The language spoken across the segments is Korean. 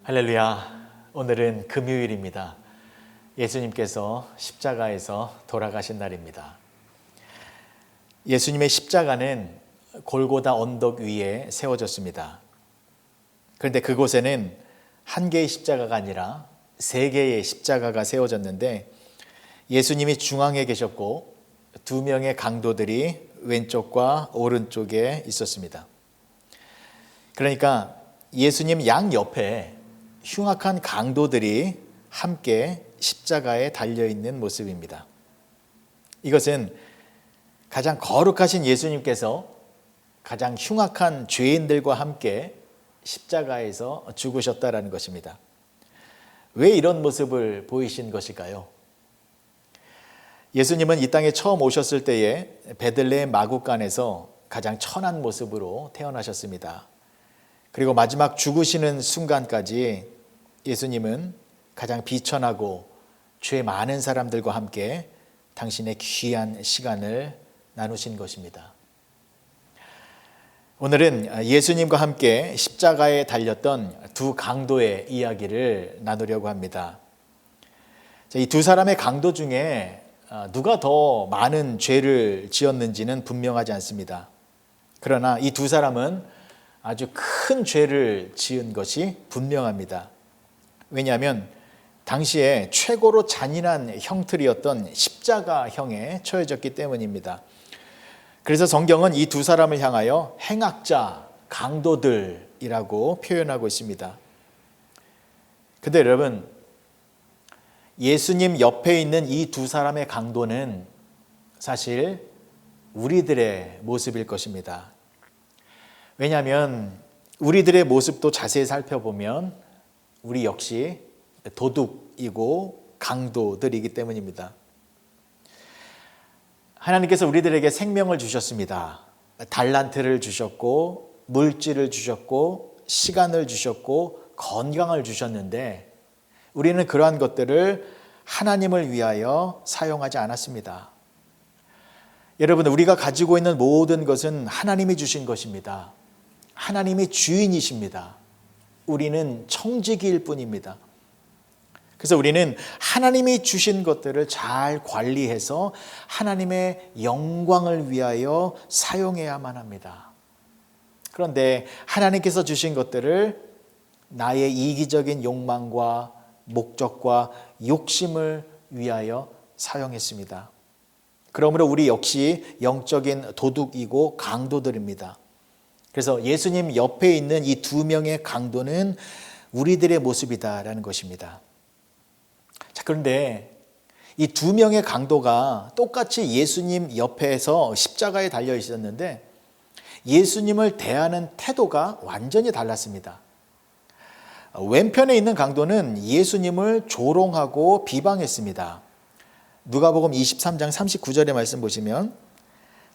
할렐루야. 오늘은 금요일입니다. 예수님께서 십자가에서 돌아가신 날입니다. 예수님의 십자가는 골고다 언덕 위에 세워졌습니다. 그런데 그곳에는 한 개의 십자가가 아니라 세 개의 십자가가 세워졌는데 예수님이 중앙에 계셨고 두 명의 강도들이 왼쪽과 오른쪽에 있었습니다. 그러니까 예수님 양옆에 흉악한 강도들이 함께 십자가에 달려있는 모습입니다. 이것은 가장 거룩하신 예수님께서 가장 흉악한 죄인들과 함께 십자가에서 죽으셨다라는 것입니다. 왜 이런 모습을 보이신 것일까요? 예수님은 이 땅에 처음 오셨을 때에 베들레헴 마구간에서 가장 천한 모습으로 태어나셨습니다. 그리고 마지막 죽으시는 순간까지 예수님은 가장 비천하고 죄 많은 사람들과 함께 당신의 귀한 시간을 나누신 것입니다. 오늘은 예수님과 함께 십자가에 달렸던 두 강도의 이야기를 나누려고 합니다. 이 두 사람의 강도 중에 누가 더 많은 죄를 지었는지는 분명하지 않습니다. 그러나 이 두 사람은 아주 큰 죄를 지은 것이 분명합니다. 왜냐하면 당시에 최고로 잔인한 형틀이었던 십자가형에 처해졌기 때문입니다. 그래서 성경은 이 두 사람을 향하여 행악자, 강도들이라고 표현하고 있습니다. 근데 여러분, 예수님 옆에 있는 이 두 사람의 강도는 사실 우리들의 모습일 것입니다. 왜냐하면 우리들의 모습도 자세히 살펴보면 우리 역시 도둑이고 강도들이기 때문입니다. 하나님께서 우리들에게 생명을 주셨습니다. 달란트를 주셨고 물질을 주셨고 시간을 주셨고 건강을 주셨는데 우리는 그러한 것들을 하나님을 위하여 사용하지 않았습니다. 여러분, 우리가 가지고 있는 모든 것은 하나님이 주신 것입니다. 하나님이 주인이십니다. 우리는 청지기일 뿐입니다. 그래서 우리는 하나님이 주신 것들을 잘 관리해서 하나님의 영광을 위하여 사용해야만 합니다. 그런데 하나님께서 주신 것들을 나의 이기적인 욕망과 목적과 욕심을 위하여 사용했습니다. 그러므로 우리 역시 영적인 도둑이고 강도들입니다. 그래서 예수님 옆에 있는 이 두 명의 강도는 우리들의 모습이다라는 것입니다. 자, 그런데 이 두 명의 강도가 똑같이 예수님 옆에서 십자가에 달려 있었는데 예수님을 대하는 태도가 완전히 달랐습니다. 왼편에 있는 강도는 예수님을 조롱하고 비방했습니다. 누가복음 23장 39절의 말씀 보시면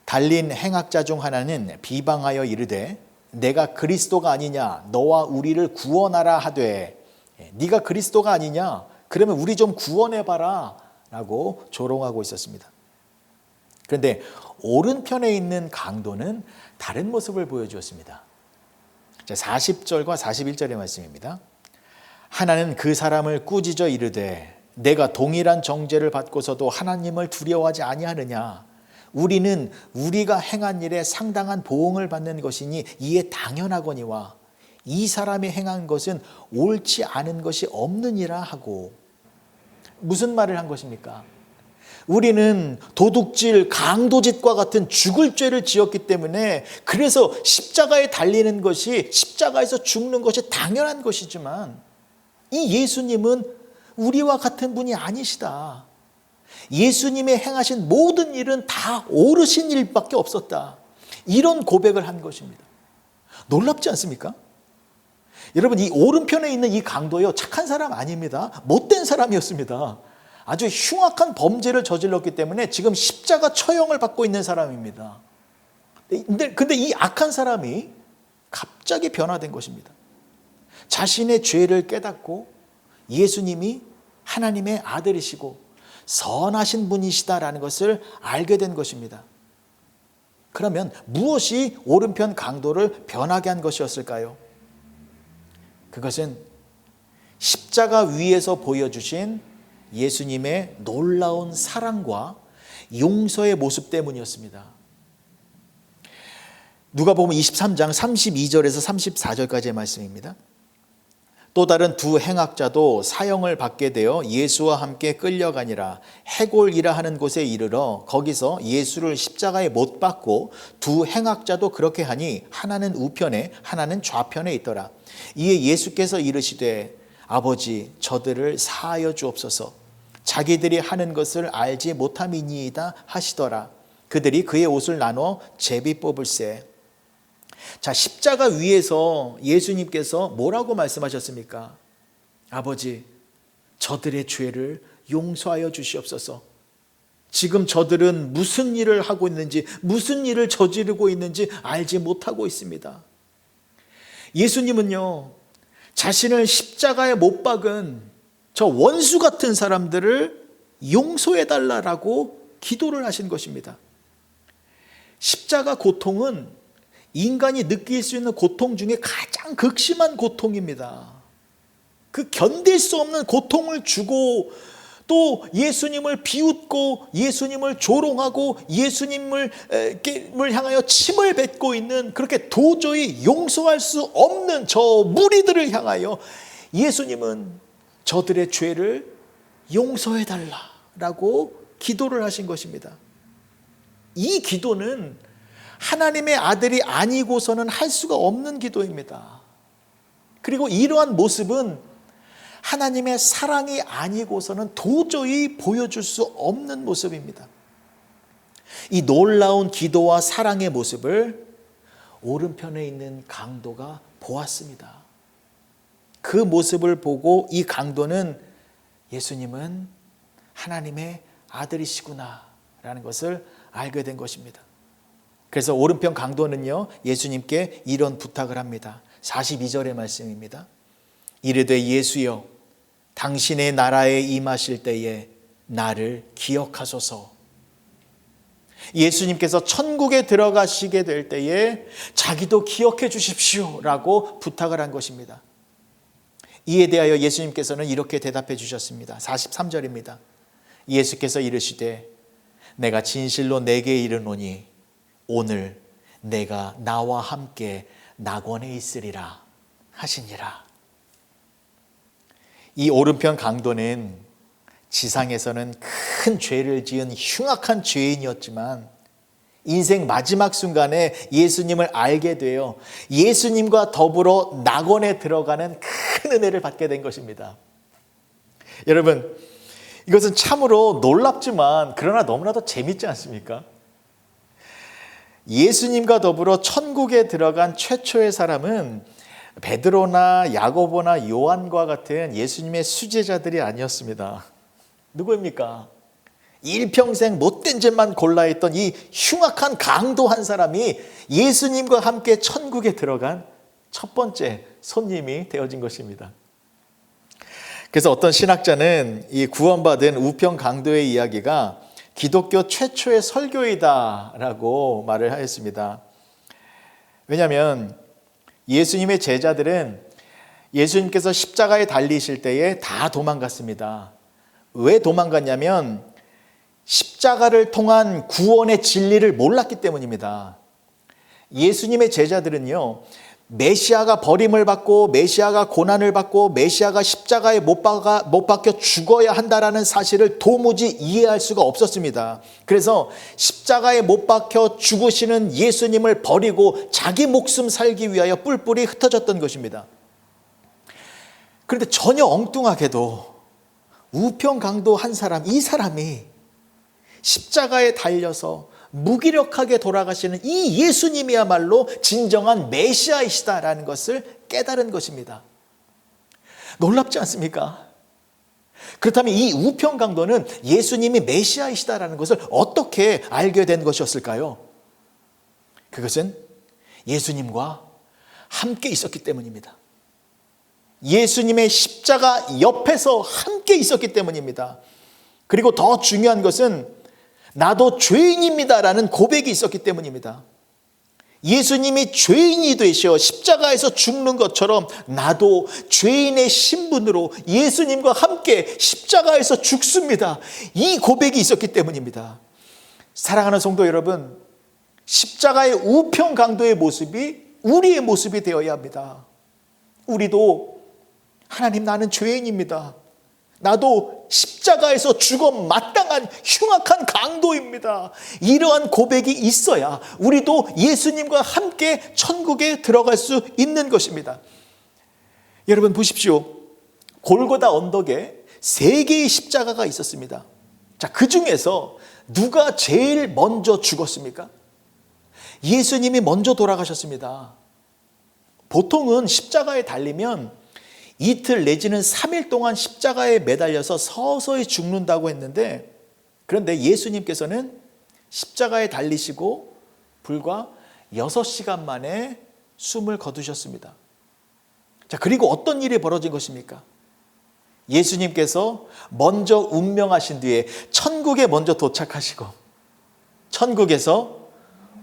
달린 행악자 중 하나는 비방하여 이르되 내가 그리스도가 아니냐 너와 우리를 구원하라 하되 네가 그리스도가 아니냐 그러면 우리 좀 구원해봐라 라고 조롱하고 있었습니다. 그런데 오른편에 있는 강도는 다른 모습을 보여주었습니다. 40절과 41절의 말씀입니다. 하나는 그 사람을 꾸짖어 이르되 내가 동일한 정죄를 받고서도 하나님을 두려워하지 아니하느냐 우리는 우리가 행한 일에 상당한 보응을 받는 것이니 이에 당연하거니와 이 사람이 행한 것은 옳지 않은 것이 없느니라 하고. 무슨 말을 한 것입니까? 우리는 도둑질, 강도짓과 같은 죽을 죄를 지었기 때문에 그래서 십자가에 달리는 것이 십자가에서 죽는 것이 당연한 것이지만 이 예수님은 우리와 같은 분이 아니시다. 예수님의 행하신 모든 일은 다 옳으신 일밖에 없었다. 이런 고백을 한 것입니다. 놀랍지 않습니까? 여러분, 이 오른편에 있는 이 강도요, 착한 사람 아닙니다. 못된 사람이었습니다. 아주 흉악한 범죄를 저질렀기 때문에 지금 십자가 처형을 받고 있는 사람입니다. 근데 이 악한 사람이 갑자기 변화된 것입니다. 자신의 죄를 깨닫고 예수님이 하나님의 아들이시고 선하신 분이시다라는 것을 알게 된 것입니다. 그러면 무엇이 오른편 강도를 변하게 한 것이었을까요? 그것은 십자가 위에서 보여주신 예수님의 놀라운 사랑과 용서의 모습 때문이었습니다. 누가복음 23장 32절에서 34절까지의 말씀입니다. 또 다른 두 행악자도 사형을 받게 되어 예수와 함께 끌려가니라. 해골이라 하는 곳에 이르러 거기서 예수를 십자가에 못 박고 두 행악자도 그렇게 하니 하나는 우편에 하나는 좌편에 있더라. 이에 예수께서 이르시되 아버지 저들을 사하여 주옵소서. 자기들이 하는 것을 알지 못함이니이다 하시더라. 그들이 그의 옷을 나눠 제비 뽑을세. 자, 십자가 위에서 예수님께서 뭐라고 말씀하셨습니까? 아버지, 저들의 죄를 용서하여 주시옵소서. 지금 저들은 무슨 일을 하고 있는지, 무슨 일을 저지르고 있는지 알지 못하고 있습니다. 예수님은요, 자신을 십자가에 못 박은 저 원수 같은 사람들을 용서해달라고 기도를 하신 것입니다. 십자가 고통은 인간이 느낄 수 있는 고통 중에 가장 극심한 고통입니다. 그 견딜 수 없는 고통을 주고 또 예수님을 비웃고 예수님을 조롱하고 예수님을 향하여 침을 뱉고 있는 그렇게 도저히 용서할 수 없는 저 무리들을 향하여 예수님은 저들의 죄를 용서해달라고 기도를 하신 것입니다. 이 기도는 하나님의 아들이 아니고서는 할 수가 없는 기도입니다. 그리고 이러한 모습은 하나님의 사랑이 아니고서는 도저히 보여줄 수 없는 모습입니다. 이 놀라운 기도와 사랑의 모습을 오른편에 있는 강도가 보았습니다. 그 모습을 보고 이 강도는 예수님은 하나님의 아들이시구나 라는 것을 알게 된 것입니다. 그래서 오른편 강도는요, 예수님께 이런 부탁을 합니다. 42절의 말씀입니다. 이르되 예수여, 당신의 나라에 임하실 때에 나를 기억하소서. 예수님께서 천국에 들어가시게 될 때에 자기도 기억해 주십시오 라고 부탁을 한 것입니다. 이에 대하여 예수님께서는 이렇게 대답해 주셨습니다. 43절입니다. 예수께서 이르시되 내가 진실로 내게 이르노니 오늘 내가 나와 함께 낙원에 있으리라 하시니라. 이 오른편 강도는 지상에서는 큰 죄를 지은 흉악한 죄인이었지만 인생 마지막 순간에 예수님을 알게 되어 예수님과 더불어 낙원에 들어가는 큰 은혜를 받게 된 것입니다. 여러분, 이것은 참으로 놀랍지만 그러나 너무나도 재밌지 않습니까? 예수님과 더불어 천국에 들어간 최초의 사람은 베드로나 야고보나 요한과 같은 예수님의 수제자들이 아니었습니다. 누구입니까? 일평생 못된 짓만 골라 했던 이 흉악한 강도 한 사람이 예수님과 함께 천국에 들어간 첫 번째 손님이 되어진 것입니다. 그래서 어떤 신학자는 이 구원받은 우편 강도의 이야기가 기독교 최초의 설교이다라고 말을 하였습니다. 왜냐하면 예수님의 제자들은 예수님께서 십자가에 달리실 때에 다 도망갔습니다. 왜 도망갔냐면 십자가를 통한 구원의 진리를 몰랐기 때문입니다. 예수님의 제자들은요, 메시아가 버림을 받고 메시아가 고난을 받고 메시아가 십자가에 못 박혀 죽어야 한다라는 사실을 도무지 이해할 수가 없었습니다. 그래서 십자가에 못 박혀 죽으시는 예수님을 버리고 자기 목숨 살기 위하여 뿔뿔이 흩어졌던 것입니다. 그런데 전혀 엉뚱하게도 우편 강도 한 사람, 이 사람이 십자가에 달려서 무기력하게 돌아가시는 이 예수님이야말로 진정한 메시아이시다라는 것을 깨달은 것입니다. 놀랍지 않습니까? 그렇다면 이 우편 강도는 예수님이 메시아이시다라는 것을 어떻게 알게 된 것이었을까요? 그것은 예수님과 함께 있었기 때문입니다. 예수님의 십자가 옆에서 함께 있었기 때문입니다. 그리고 더 중요한 것은 나도 죄인입니다라는 고백이 있었기 때문입니다. 예수님이 죄인이 되셔 십자가에서 죽는 것처럼 나도 죄인의 신분으로 예수님과 함께 십자가에서 죽습니다. 이 고백이 있었기 때문입니다. 사랑하는 성도 여러분, 십자가의 우편 강도의 모습이 우리의 모습이 되어야 합니다. 우리도 하나님, 나는 죄인입니다. 나도 십자가에서 죽어 마땅한 흉악한 강도입니다. 이러한 고백이 있어야 우리도 예수님과 함께 천국에 들어갈 수 있는 것입니다. 여러분 보십시오. 골고다 언덕에 3개의 십자가가 있었습니다. 자, 그 중에서 누가 제일 먼저 죽었습니까? 예수님이 먼저 돌아가셨습니다. 보통은 십자가에 달리면 이틀 내지는 3일 동안 십자가에 매달려서 서서히 죽는다고 했는데, 그런데 예수님께서는 십자가에 달리시고 불과 6시간 만에 숨을 거두셨습니다. 자, 그리고 어떤 일이 벌어진 것입니까? 예수님께서 먼저 운명하신 뒤에 천국에 먼저 도착하시고 천국에서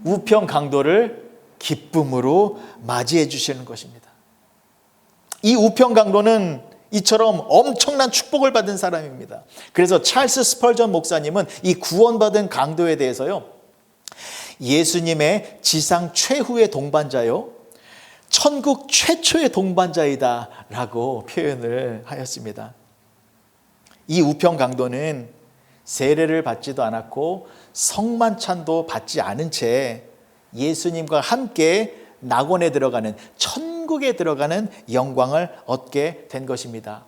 우편 강도를 기쁨으로 맞이해 주시는 것입니다. 이 우편 강도는 이처럼 엄청난 축복을 받은 사람입니다. 그래서 찰스 스펄전 목사님은 이 구원받은 강도에 대해서요, 예수님의 지상 최후의 동반자요, 천국 최초의 동반자이다 라고 표현을 하였습니다. 이 우편 강도는 세례를 받지도 않았고 성만찬도 받지 않은 채 예수님과 함께 낙원에 들어가는, 천국에 들어가는 영광을 얻게 된 것입니다.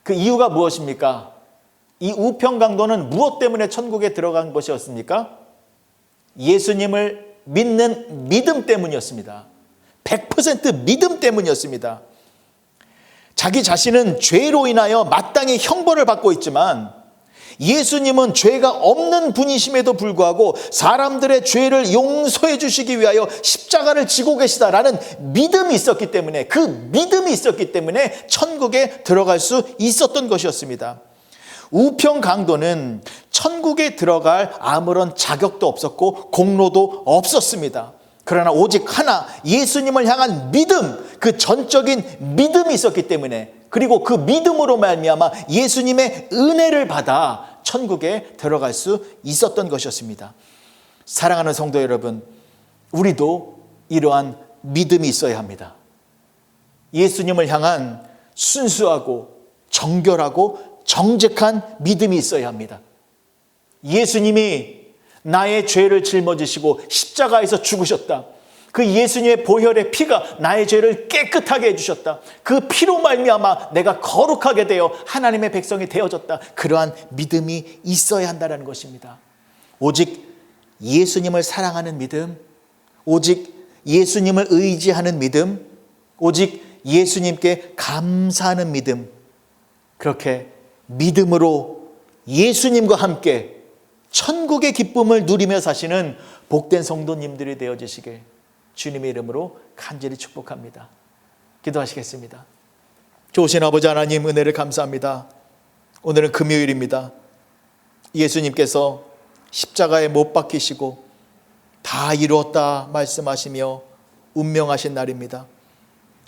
그 이유가 무엇입니까? 이 우편 강도는 무엇 때문에 천국에 들어간 것이었습니까? 예수님을 믿는 믿음 때문이었습니다. 100% 믿음 때문이었습니다. 자기 자신은 죄로 인하여 마땅히 형벌을 받고 있지만 예수님은 죄가 없는 분이심에도 불구하고 사람들의 죄를 용서해 주시기 위하여 십자가를 지고 계시다라는 믿음이 있었기 때문에, 그 믿음이 있었기 때문에 천국에 들어갈 수 있었던 것이었습니다. 우편 강도는 천국에 들어갈 아무런 자격도 없었고 공로도 없었습니다. 그러나 오직 하나, 예수님을 향한 믿음, 그 전적인 믿음이 있었기 때문에, 그리고 그 믿음으로 말미암아 예수님의 은혜를 받아 천국에 들어갈 수 있었던 것이었습니다. 사랑하는 성도 여러분, 우리도 이러한 믿음이 있어야 합니다. 예수님을 향한 순수하고 정결하고 정직한 믿음이 있어야 합니다. 예수님이 나의 죄를 짊어지시고 십자가에서 죽으셨다. 그 예수님의 보혈의 피가 나의 죄를 깨끗하게 해주셨다. 그 피로 말미암아 내가 거룩하게 되어 하나님의 백성이 되어졌다. 그러한 믿음이 있어야 한다는 것입니다. 오직 예수님을 사랑하는 믿음, 오직 예수님을 의지하는 믿음, 오직 예수님께 감사하는 믿음, 그렇게 믿음으로 예수님과 함께 천국의 기쁨을 누리며 사시는 복된 성도님들이 되어지시길 주님의 이름으로 간절히 축복합니다. 기도하시겠습니다. 좋으신 아버지 하나님, 은혜를 감사합니다. 오늘은 금요일입니다. 예수님께서 십자가에 못 박히시고 다 이루었다 말씀하시며 운명하신 날입니다.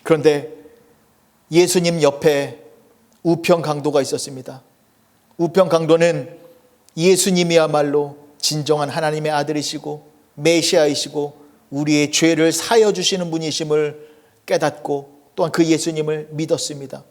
그런데 예수님 옆에 우편 강도가 있었습니다. 우편 강도는 예수님이야말로 진정한 하나님의 아들이시고 메시아이시고 우리의 죄를 사여 주시는 분이심을 깨닫고 또한 그 예수님을 믿었습니다.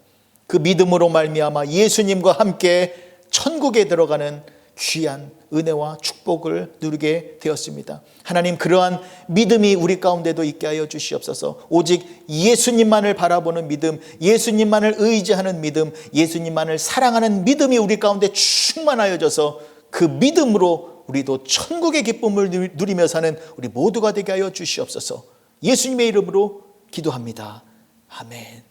그 믿음으로 말미암아 예수님과 함께 천국에 들어가는 귀한 은혜와 축복을 누리게 되었습니다. 하나님, 그러한 믿음이 우리 가운데도 있게 하여 주시옵소서. 오직 예수님만을 바라보는 믿음, 예수님만을 의지하는 믿음, 예수님만을 사랑하는 믿음이 우리 가운데 충만하여져서 그 믿음으로 우리도 천국의 기쁨을 누리며 사는 우리 모두가 되게 하여 주시옵소서. 예수님의 이름으로 기도합니다. 아멘.